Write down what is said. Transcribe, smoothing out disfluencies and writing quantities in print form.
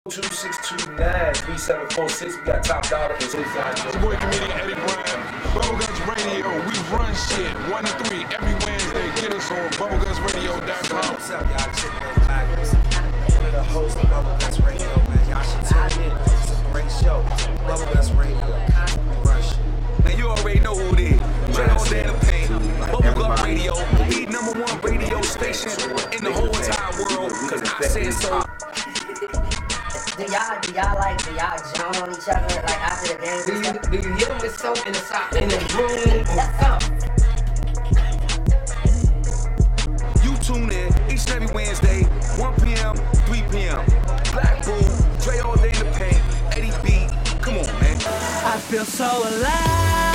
2629-3746. We got top dollar for Suicide. It's your boy comedian Eddie Bryan. Bubbleguts Radio, we run shit 1 to 3 every Wednesday. Get us on bubblegutsradio.com. What's up, y'all? It's your boy Magnus. One of the hosts of Bubbleguts Radio, man. Y'all should tune in. It's a great show. Bubbleguts Radio. Run shit. Man, you already know who it is. Dre all day in the paint. Bubblegut Radio, the #1 radio station in the whole entire world. Cause I said so. Do y'all jump on each other like after the game? Do you hit them with soap in the sock in the room or something? You tune in each and every Wednesday, 1 p.m., 3 p.m. Black Bull, Dre all day in the paint, Eddie B. Come on, man. I feel so alive.